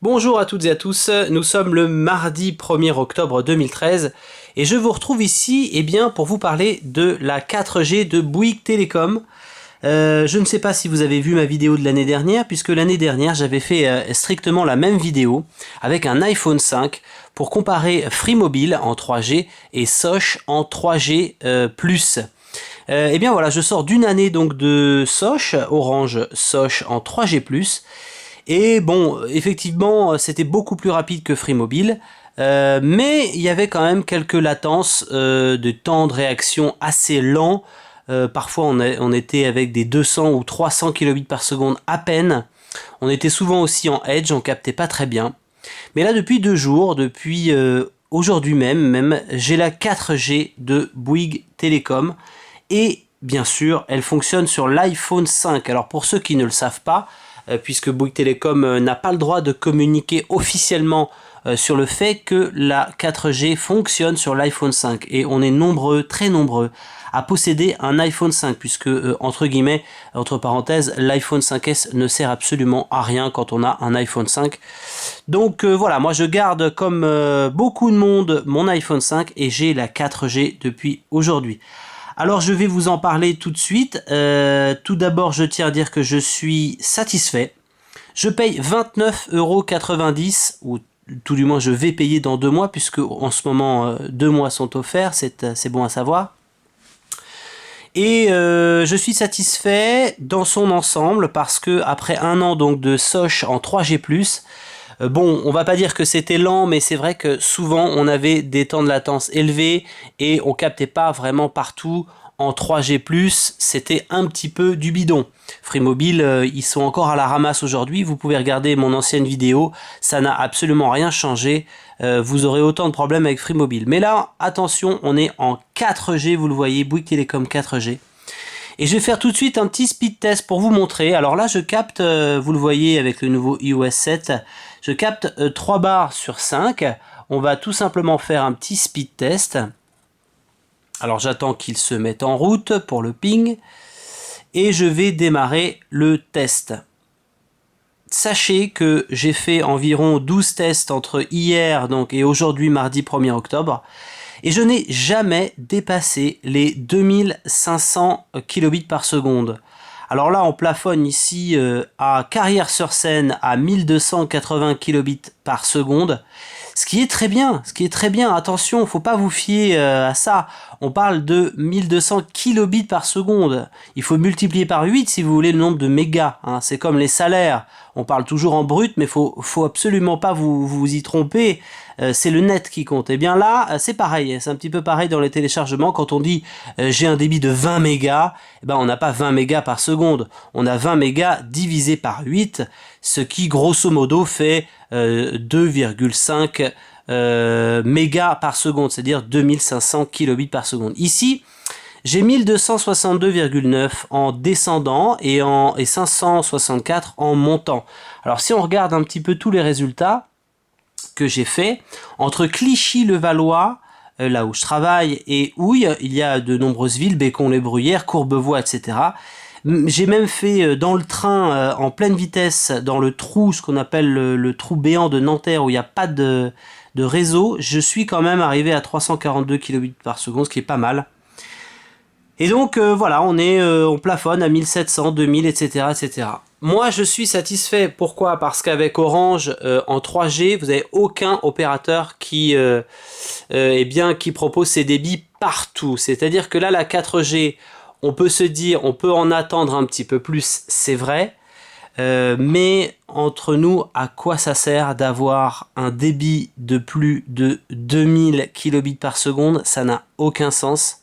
Bonjour à toutes et à tous, nous sommes le mardi 1er octobre 2013 et je vous retrouve ici pour vous parler de la 4G de Bouygues Telecom. Je ne sais pas si vous avez vu ma vidéo de l'année dernière, puisque l'année dernière j'avais fait strictement la même vidéo avec un iPhone 5 pour comparer Free Mobile en 3G et Sosh en 3G+. Voilà, je sors d'une année donc de Sosh, Orange Sosh en 3G+. Et bon, effectivement, c'était beaucoup plus rapide que Free Mobile, mais il y avait quand même quelques latences de temps de réaction assez lent. Parfois, on était avec des 200 ou 300 kilobits par seconde à peine. On était souvent aussi en edge, on captait pas très bien. Mais là, depuis 2 jours, depuis aujourd'hui même, j'ai la 4G de Bouygues Telecom. Et bien sûr, elle fonctionne sur l'iPhone 5. Alors pour ceux qui ne le savent pas, puisque Bouygues Telecom n'a pas le droit de communiquer officiellement sur le fait que la 4G fonctionne sur l'iPhone 5. Et on est nombreux, très nombreux, à posséder un iPhone 5, puisque, entre guillemets, entre parenthèses, l'iPhone 5S ne sert absolument à rien quand on a un iPhone 5. Donc voilà, moi je garde comme beaucoup de monde mon iPhone 5 et j'ai la 4G depuis aujourd'hui. Alors je vais vous en parler tout de suite. Tout d'abord, je tiens à dire que je suis satisfait. Je paye 29,90 €, ou tout du moins je vais payer dans 2 mois, puisque en ce moment 2 mois sont offerts, c'est bon à savoir. Et je suis satisfait dans son ensemble parce que après un an donc de Sosh en 3G+, bon, on va pas dire que c'était lent, mais c'est vrai que souvent on avait des temps de latence élevés et on captait pas vraiment partout. En 3G+, c'était un petit peu du bidon. Free Mobile, ils sont encore à la ramasse aujourd'hui. Vous pouvez regarder mon ancienne vidéo, ça n'a absolument rien changé. Vous aurez autant de problèmes avec Free Mobile. Mais là, attention, on est en 4G, vous le voyez, Bouygues Telecom 4G. Et je vais faire tout de suite un petit speed test pour vous montrer. Alors là, je capte, vous le voyez avec le nouveau iOS 7, je capte 3 bars sur 5. On va tout simplement faire un petit speed test. Alors j'attends qu'il se mette en route pour le ping. Et je vais démarrer le test. Sachez que j'ai fait environ 12 tests entre hier et aujourd'hui, mardi 1er octobre. Et je n'ai jamais dépassé les 2500 kilobits par seconde. Alors là, on plafonne ici à Carrières-sur-Seine à 1280 kilobits par seconde. Ce qui est très bien, attention, il ne faut pas vous fier à ça. On parle de 1200 kilobits par seconde. Il faut multiplier par 8 si vous voulez le nombre de mégas. Hein. C'est comme les salaires. On parle toujours en brut, mais faut absolument pas vous y tromper. C'est le net qui compte. Et bien là, c'est pareil. C'est un petit peu pareil dans les téléchargements. Quand on dit j'ai un débit de 20 mégas, on n'a pas 20 mégas par seconde. On a 20 mégas divisé par 8, ce qui grosso modo fait 2,5 mégas par seconde, c'est-à-dire 2500 kilobits par seconde. Ici, j'ai 1262,9 en descendant et 564 en montant. Alors si on regarde un petit peu tous les résultats que j'ai fait, entre Clichy-le-Valois, là où je travaille, et Houille, il y a de nombreuses villes, Bécon-les-Bruyères, Courbevoie, etc. J'ai même fait dans le train, en pleine vitesse, dans le trou, ce qu'on appelle le trou béant de Nanterre, où il n'y a pas de réseau. Je suis quand même arrivé à 342 kilobits par seconde, ce qui est pas mal. Et donc voilà, on plafonne à 1700, 2000, etc., etc. Moi, je suis satisfait. Pourquoi? Parce qu'avec Orange, en 3G, vous n'avez aucun opérateur qui propose ses débits partout. C'est-à-dire que là, la 4G, on peut se dire, on peut en attendre un petit peu plus, c'est vrai. Mais entre nous, à quoi ça sert d'avoir un débit de plus de 2000 kilobits par seconde? Ça n'a aucun sens.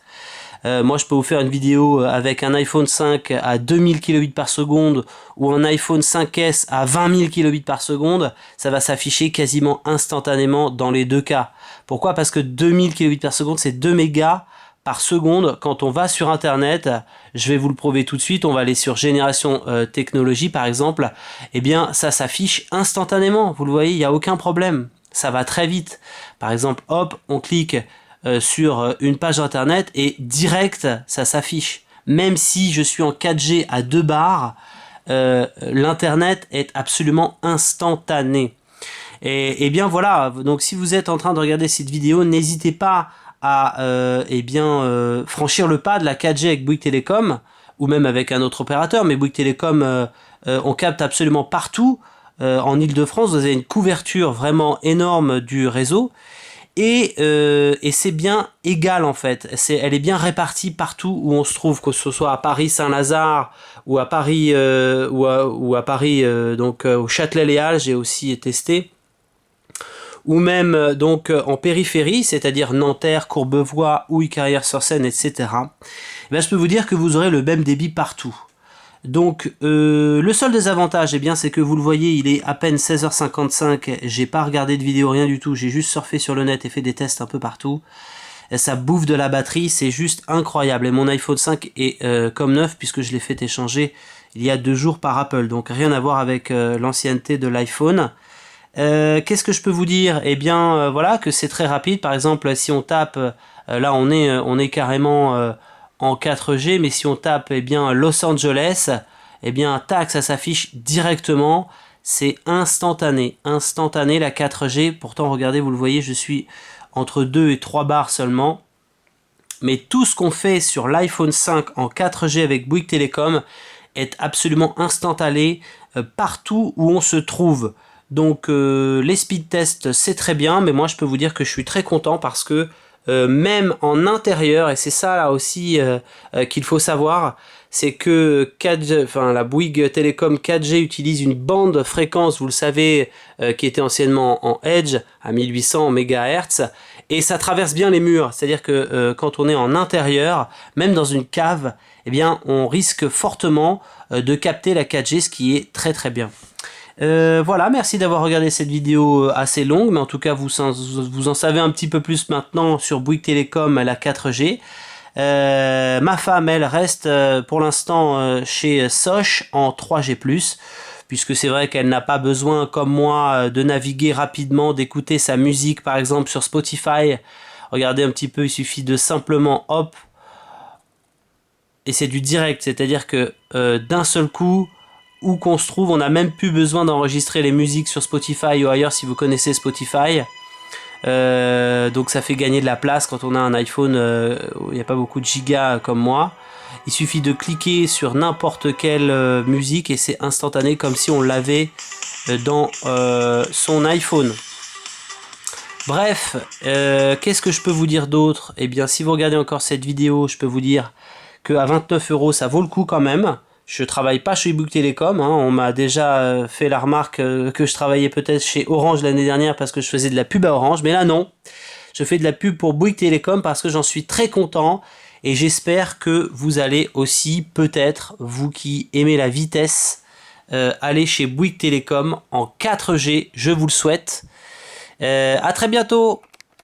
Moi, je peux vous faire une vidéo avec un iPhone 5 à 2000 kilobits par seconde ou un iPhone 5S à 20 000 kilobits par seconde. Ça va s'afficher quasiment instantanément dans les deux cas. Pourquoi? Parce que 2000 kilobits par seconde, c'est 2 mégas par seconde. Quand on va sur Internet, je vais vous le prouver tout de suite, on va aller sur Génération Technologie par exemple, ça s'affiche instantanément. Vous le voyez, il n'y a aucun problème. Ça va très vite. Par exemple, hop, on clique sur une page internet et direct ça s'affiche. Même si je suis en 4G à 2 bars, l'internet est absolument instantané. Et bien voilà, donc si vous êtes en train de regarder cette vidéo, n'hésitez pas à franchir le pas de la 4G avec Bouygues Télécom, ou même avec un autre opérateur, mais Bouygues Télécom, on capte absolument partout. En Île-de-France, vous avez une couverture vraiment énorme du réseau, et c'est bien égal en fait. Elle est bien répartie partout où on se trouve, que ce soit à Paris Saint-Lazare ou à Paris au Châtelet-Les Halles, j'ai aussi testé, ou même en périphérie, c'est-à-dire Nanterre, Courbevoie, Houille, Carrière-sur-Seine, etc. Eh bien, je peux vous dire que vous aurez le même débit partout. Donc le seul désavantage, eh bien, c'est que vous le voyez, il est à peine 16h55, j'ai pas regardé de vidéo, rien du tout, j'ai juste surfé sur le net et fait des tests un peu partout. Et ça bouffe de la batterie, c'est juste incroyable. Et mon iPhone 5 est comme neuf puisque je l'ai fait échanger il y a 2 jours par Apple, donc rien à voir avec l'ancienneté de l'iPhone. Qu'est-ce que je peux vous dire? Eh bien voilà, que c'est très rapide. Par exemple, si on tape, là on est carrément en 4G, mais si on tape eh bien Los Angeles, eh bien tac, ça s'affiche directement. C'est instantané, instantané la 4G. Pourtant regardez, vous le voyez, je suis entre 2 et 3 bars seulement. Mais tout ce qu'on fait sur l'iPhone 5 en 4G avec Bouygues Télécom est absolument instantané partout où on se trouve. Donc les speed tests c'est très bien, mais moi je peux vous dire que je suis très content parce que même en intérieur, et c'est ça là aussi qu'il faut savoir, c'est que 4G, la Bouygues Télécom 4G utilise une bande fréquence, vous le savez, qui était anciennement en Edge à 1800 MHz, et ça traverse bien les murs, c'est-à-dire que quand on est en intérieur, même dans une cave, eh bien on risque fortement de capter la 4G, ce qui est très très bien. Voilà, merci d'avoir regardé cette vidéo assez longue, mais en tout cas vous en savez un petit peu plus maintenant sur Bouygues Télécom à la 4G. Ma femme, elle reste pour l'instant chez Sosh en 3G+, puisque c'est vrai qu'elle n'a pas besoin, comme moi, de naviguer rapidement, d'écouter sa musique par exemple sur Spotify. Regardez un petit peu, il suffit de simplement hop, et c'est du direct, c'est-à-dire que d'un seul coup, où qu'on se trouve, on n'a même plus besoin d'enregistrer les musiques sur Spotify ou ailleurs si vous connaissez Spotify. Donc ça fait gagner de la place quand on a un iPhone où il n'y a pas beaucoup de gigas comme moi. Il suffit de cliquer sur n'importe quelle musique et c'est instantané comme si on l'avait dans son iPhone. Bref, qu'est-ce que je peux vous dire d'autre? Eh bien, si vous regardez encore cette vidéo, je peux vous dire qu'à 29 € ça vaut le coup quand même. Je travaille pas chez Bouygues Télécom, hein. On m'a déjà fait la remarque que je travaillais peut-être chez Orange l'année dernière parce que je faisais de la pub à Orange, mais là non. Je fais de la pub pour Bouygues Télécom parce que j'en suis très content et j'espère que vous allez aussi, peut-être, vous qui aimez la vitesse, aller chez Bouygues Télécom en 4G, je vous le souhaite. À très bientôt!